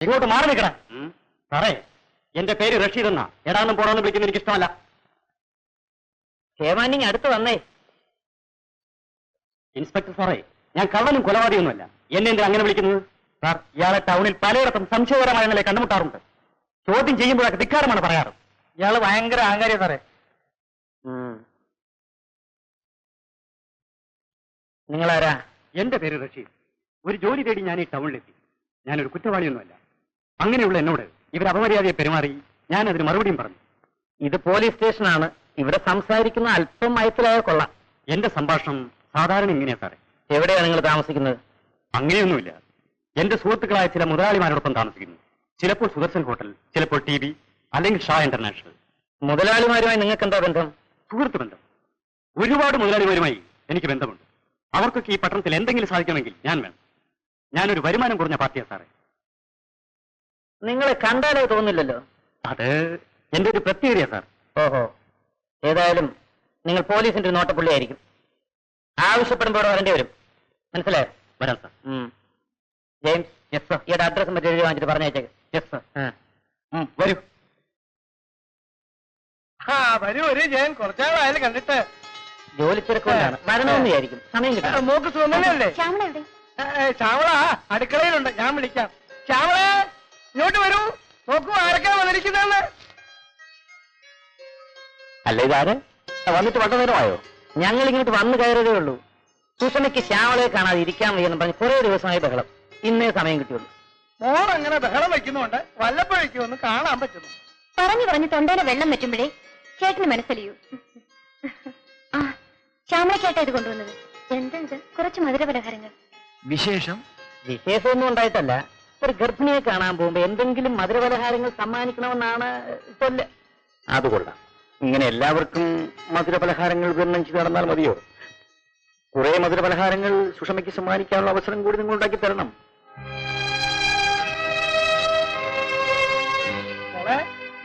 ഇങ്ങോട്ട് മാറി നിൽക്കണം. സാറേ, എന്റെ പേര് റഷീദ് എന്നാ. എടാന്നും പോടാന്നും വിളിക്കുന്ന എനിക്ക് ഇഷ്ടമല്ല. ഹേമാനിങ് അടുത്ത് വന്നേ. ഇൻസ്പെക്ടർ സാറേ, ഞാൻ കള്ളനും കൊലപാതകയൊന്നുമല്ല. എന്നെ എന്തിനാ അങ്ങനെ വിളിക്കുന്നത്? സാർ, ഇയാളെ ടൗണിൽ പലയിടത്തും സംശയകരമായ നിലയെ കണ്ടുമുട്ടാറുണ്ട്. ചോദ്യം ചെയ്യുമ്പോഴൊക്കെ ധിക്കാരമാണ് പറയാറ്. ഇയാള് ഭയങ്കര അഹങ്കാരിയ സാറേ. നിങ്ങളാരാ? എന്റെ പേര് റഷീദ്. ഒരു ജോലി തേടി ഞാൻ ഈ ടൗണിലെത്തി. ഞാനൊരു കുറ്റവാളിയൊന്നുമല്ല. അങ്ങനെയുള്ള എന്നോട് ഇവർ അപമര്യാദയെ പെരുമാറി. ഞാൻ അതിന് മറുപടിയും പറഞ്ഞു. ഇത് പോലീസ് സ്റ്റേഷനാണ്. ഇവിടെ സംസാരിക്കുന്ന അല്പം മയത്തിലായ കൊള്ളാം. എന്റെ സംഭാഷണം സാധാരണ ഇങ്ങനെയാ സാറേ. എവിടെയാണ് നിങ്ങൾ താമസിക്കുന്നത്? അങ്ങനെയൊന്നുമില്ല. എന്റെ സുഹൃത്തുക്കളായ ചില മുതലാളിമാരോടൊപ്പം താമസിക്കുന്നു. ചിലപ്പോൾ സുദർശൻ ഹോട്ടൽ, ചിലപ്പോൾ ടി വി, അല്ലെങ്കിൽ ഷാ ഇന്റർനാഷണൽ. മുതലാളിമാരുമായി നിങ്ങൾക്ക് എന്താ ബന്ധം? സുഹൃത്ത് ബന്ധം. ഒരുപാട് മുതലാളിമാരുമായി എനിക്ക് ബന്ധമുണ്ട്. അവർക്കൊക്കെ ഈ പട്ടണത്തിൽ എന്തെങ്കിലും സാധിക്കണമെങ്കിൽ ഞാൻ വേണം. ഞാനൊരു വരുമാനം കുറഞ്ഞ പാർട്ടിയാ സാറേ. നിങ്ങളെ കണ്ടാലേ തോന്നില്ലല്ലോ. അത് എന്റെ ഒരു പ്രത്യേകതയാ സാർ. ഓഹോ, ഏതായാലും നിങ്ങൾ പോലീസിന്റെ ഒരു നോട്ടപ്പുള്ളിയായിരിക്കും. ആവശ്യപ്പെടുമ്പോൾ വരേണ്ടി വരും. മനസ്സിലായോ? വരാം സാർ. ജെയിംസ്, യെസ് സർ, ഈയുടെ അഡ്രസ്സും മറ്റു എഴുതി വാങ്ങിച്ചിട്ട് പറഞ്ഞേച്ചേക്ക്. Yes sir. വരൂ. വരൂ ഒരു ജയൻ, കുറച്ചാളായാലും കണ്ടിട്ട്. ജോലി തിരക്കൊണ്ടാണ്. വരണമെന്ന് വിചാരിക്കും. സമയം കിട്ടാം. മോക്ക് സുഖമല്ലേ? ശ്യാമള അടുക്കളയിലുണ്ട്, ഞാൻ വിളിക്കാം. ശ്യാമള ഇങ്ങോട്ട് വരൂ. നോക്കൂ ആരൊക്കെ വന്നിരിക്കുന്നതെന്ന്. അല്ല, ഇതാര് വന്നിട്ട് വളരെ നേരമായോ? ഞങ്ങൾ ഇങ്ങോട്ട് വന്നു കയറതേ ഉള്ളൂ. സുഷമയ്ക്ക് ശ്യാമളയെ കാണാതെ ഇരിക്കാൻ വയ്യെന്ന് പറഞ്ഞ് കുറെ ദിവസമായി ബഹളം. ഇന്നേ സമയം കിട്ടിയുള്ളൂ. മോൾ അങ്ങനെ ബഹളം വയ്ക്കുന്നുണ്ട്, വല്ലപ്പോഴേക്കും ഒന്ന് കാണാൻ പറ്റുന്നു. പറഞ്ഞു പറഞ്ഞ് തൊണ്ടയിലെ വെള്ളം വെറ്റുമ്പോഴേ ചേട്ടന് മനസ്സിലിയൂ. ആ, ശ്യാമളക്കേട്ടാ ഇത് കൊണ്ടുവന്നത്. എന്താ ഇത്? കുറച്ച് മധുര പലഹാരങ്ങൾ. വിശേഷമൊന്നും ഉണ്ടായിട്ടല്ല. ഒരു ഗർഭിണിയെ കാണാൻ പോകുമ്പോ എന്തെങ്കിലും മധുരപലഹാരങ്ങൾ സമ്മാനിക്കണമെന്നാണ് ചൊല്ല്. അതുകൊള്ളാം. ഇങ്ങനെ എല്ലാവർക്കും മധുരപലഹാരങ്ങൾ വിതരണം ചെയ്ത് നടന്നാൽ മതിയോ? കുറെ മധുരപലഹാരങ്ങൾ സുഷമയ്ക്ക് സമ്മാനിക്കാനുള്ള അവസരം കൂടി നിങ്ങൾ ഉണ്ടാക്കി തരണം. മോളെ,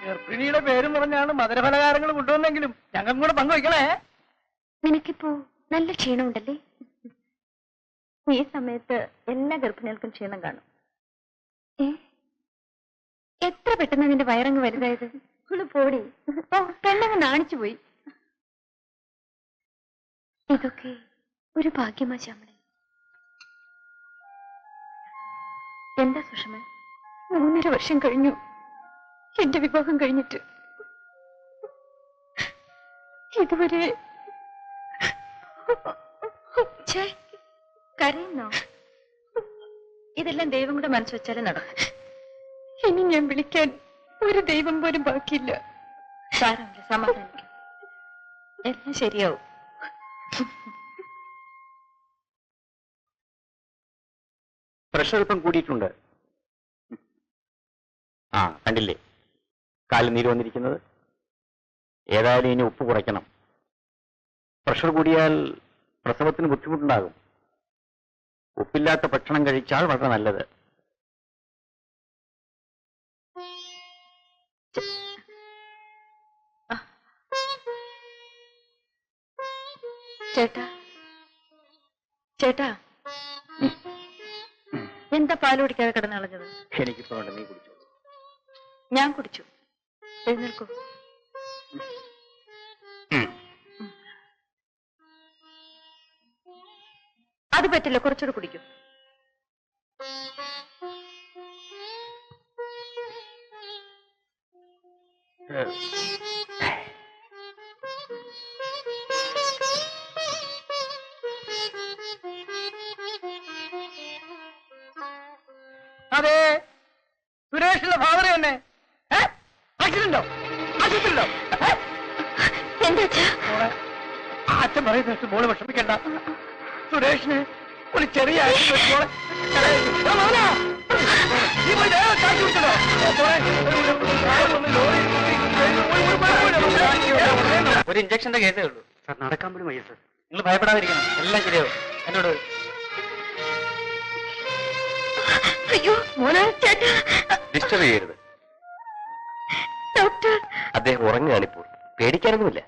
ഗർഭിണിയുടെ പേരും പറഞ്ഞാണ് മധുരപലഹാരങ്ങൾ കൊണ്ടുവന്നെങ്കിലും ഞങ്ങൾക്കും കൂടെ പങ്കുവയ്ക്കണേ. നിനക്കിപ്പോ നല്ല ക്ഷീണമുണ്ടല്ലേ? ഈ സമയത്ത് എല്ലാ ഗർഭിണികൾക്കും ക്ഷീണം കാണും. എത്ര പെട്ടെന്ന് നിന്റെ വയറങ്ങ് വലുതായത്. പോടി. ഓ, പെണ്ണങ്ങ് നാണിച്ചു പോയി. ഇതൊക്കെ ഒരു ഭാഗ്യമാ ശ്യാമളെ. എന്താ സുഷമ, 3.5 വർഷം കഴിഞ്ഞു എന്റെ വിവാഹം കഴിഞ്ഞിട്ട്. ഇതുവരെ കരയുന്നോ? ഇതെല്ലാം ദൈവം കൂടെ മനസ്സ് വെച്ചാലേ നടക്കും. ഇനി ഞാൻ വിളിക്കാൻ ഒരു ദൈവം പോലും ബാക്കിയില്ല. സാരമില്ല, സമാധാനിക്കും. എല്ലാം ശരിയാവും. പ്രഷർ ഇപ്പം കൂടിയിട്ടുണ്ട്. കണ്ടില്ലേ കാലിൽ നീര് വന്നിരിക്കുന്നത്? ഏതായാലും ഇനി ഉപ്പ് കുറയ്ക്കണം. പ്രഷർ കൂടിയാൽ പ്രസവത്തിന് ബുദ്ധിമുട്ടുണ്ടാകും. ഉപ്പില്ലാത്ത ഭക്ഷണം കഴിച്ചാൽ വളരെ നല്ലത്. ചേട്ടാ, ചേട്ടാ, എന്താ പാല് കുടിക്കാതെ കിടന്നളഞ്ഞത്? എനിക്കിപ്പോ വേണ്ട, നീ കുടിച്ചോ. ഞാൻ കുടിച്ചു. എഴുന്നേൽക്കൂ. അത് പറ്റില്ല, കുറച്ചുകൂടെ കുടിക്കും. അതെ, സുരേഷിന്റെ ഫാദർ തന്നെ. ആക്സിഡന്റോ? ആശുപത്രിയിലോ? മോളെ, അച്ഛൻ പറയുന്ന മോള് വിഷമിക്കണ്ട. സുരേഷിന് ഒരു ചെറിയ ഒരു ഇഞ്ചക്ഷന്റെ കേസേ ഉള്ളൂ സാർ. നടക്കാൻ പോലും വയ്യ സാർ. നിങ്ങൾ ഭയപ്പെടാതിരിക്കണം, എല്ലാം ശരിയാവും. എന്നോട് അയ്യോ മോനെ, ചേട്ടാ, ഡിസ്റ്റർബ് ചെയ്യരുത്. ഡോക്ടർ. അദ്ദേഹം ഉറങ്ങുകയാണിപ്പോൾ. പേടിക്കാനൊന്നുമില്ല.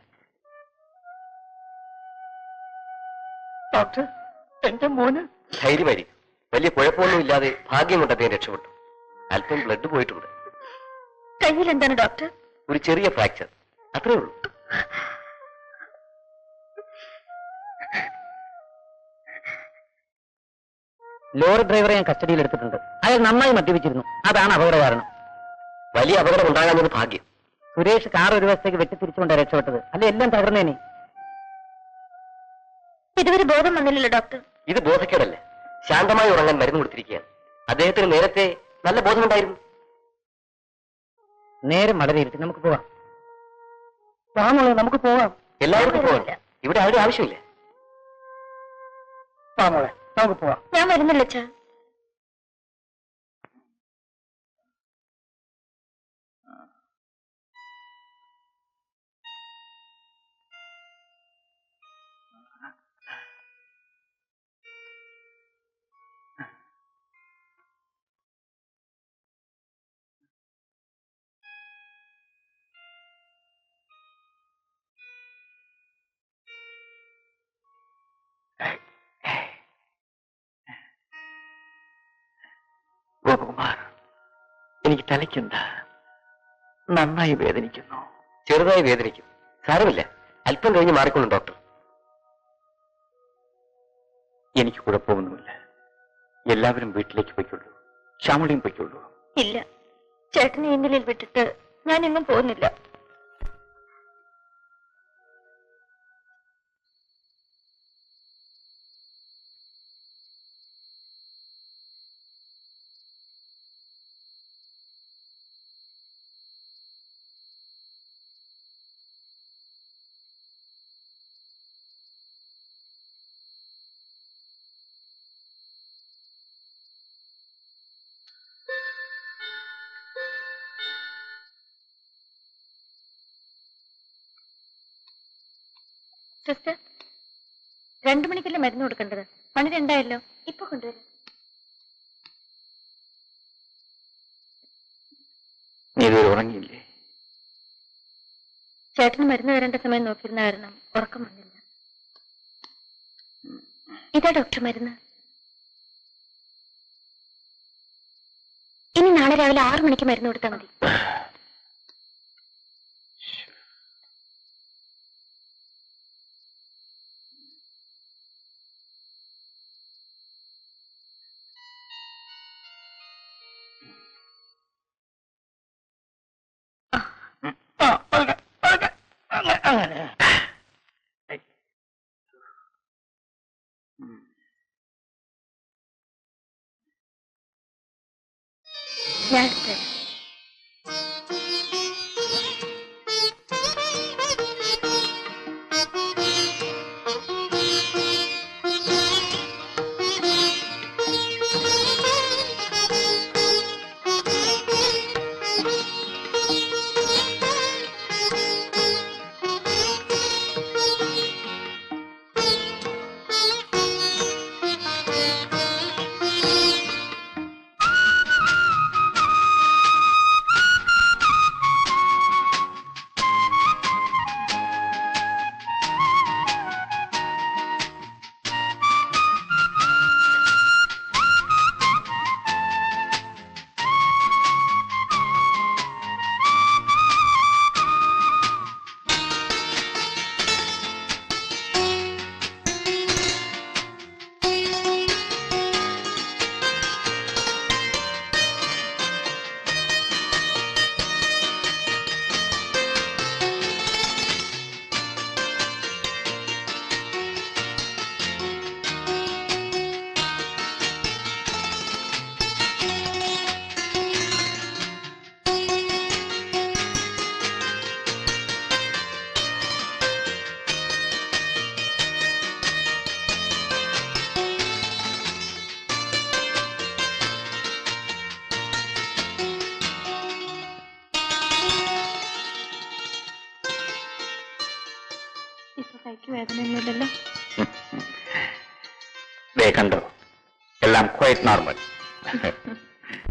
ഡോക്ടർ, എന്റെ മോന് ധൈര്യമായിരിക്കും. വലിയ കുഴപ്പമൊന്നും ഇല്ലാതെ ഭാഗ്യം കൊണ്ട് അദ്ദേഹം രക്ഷപ്പെട്ടു. അല്പം ബ്ലഡ് പോയിട്ടുണ്ട്. കയ്യിൽ എന്താണ് ഡോക്ടർ? ഒരു ചെറിയ ഫ്രാക്ചർ, അത്രേ ഉള്ളൂ. ലോറി ഡ്രൈവറെ ഞാൻ കസ്റ്റഡിയിൽ എടുത്തിട്ടുണ്ട്. അയാൾ നന്നായി മദ്യപിച്ചിരുന്നു. അതാണ് അപകട കാരണം. വലിയ അപകടം ഉണ്ടാകാനൊരു ഭാഗ്യം. സുരേഷ് കാർ ഒരു വശത്തേക്ക് വെട്ടിത്തിരിച്ചുകൊണ്ടാണ് രക്ഷപ്പെട്ടത്. അല്ലെ എല്ലാം തകർന്നേനെ. ഇതുവരെ ബോധം വന്നില്ലല്ലോ ഡോക്ടർ? ഇത് ബോധക്കേടല്ല, ശാന്തമായി ഉറങ്ങാൻ മരുന്ന് കൊടുത്തിരിക്കുകയാണ്. അദ്ദേഹത്തിന് നേരത്തെ നല്ല ബോധമുണ്ടായിരുന്നു. നേരം വളരെ ഇരുട്ടി, നമുക്ക് പോവാം. വാമോളെ, നമുക്ക് പോവാം. എല്ലാവർക്കും പോകാം, ഇവിടെ ആരുടെ ആവശ്യമില്ല. വാമോളെ, നമുക്ക് പോവാം. ഞാൻ വരുന്നില്ല അച്ഛാ. ഗോപകുമാർ, എനിക്ക് തലയ്ക്കെന്താ? നന്നായി വേദനിക്കുന്നു. ചെറുതായി വേദനിക്കും, സാരമില്ല. അല്പം കഴിഞ്ഞ് മാറിക്കൊള്ളും ഡോക്ടർ. എനിക്ക് കുഴപ്പമൊന്നുമില്ല. എല്ലാവരും വീട്ടിലേക്ക് പോയിക്കൊള്ളൂ. ശ്യാമളയും പോയിക്കൊള്ളൂ. ഇല്ല, ചേട്ടനെ ഈ നിലയിൽ വിട്ടിട്ട് ഞാൻ എങ്ങും പോകുന്നില്ല. സിസ്റ്റർ, 2 മണിക്കല്ലേ മരുന്ന് കൊടുക്കേണ്ടത്? മണി 2 ഇപ്പൊ കൊണ്ടുവരും. നീ ഇതുവരെ ഉറങ്ങിയില്ലേ? ചേട്ടന് മരുന്ന് തരേണ്ട സമയം നോക്കിയിരുന്ന കാരണം ഉറക്കം വന്നില്ല. ഇതാ ഡോക്ടർ മരുന്ന്. ഇനി നാളെ രാവിലെ 6 മണിക്ക് മരുന്ന് കൊടുത്താൽ മതി. അങ്ങനെ ഞാൻ എടുത്തുതരാം. ഇപ്പൊ കൈക്ക് വേദനയൊന്നുമില്ലല്ലോ? കണ്ടോ, എല്ലാം ക്വൈറ്റ് നോർമൽ.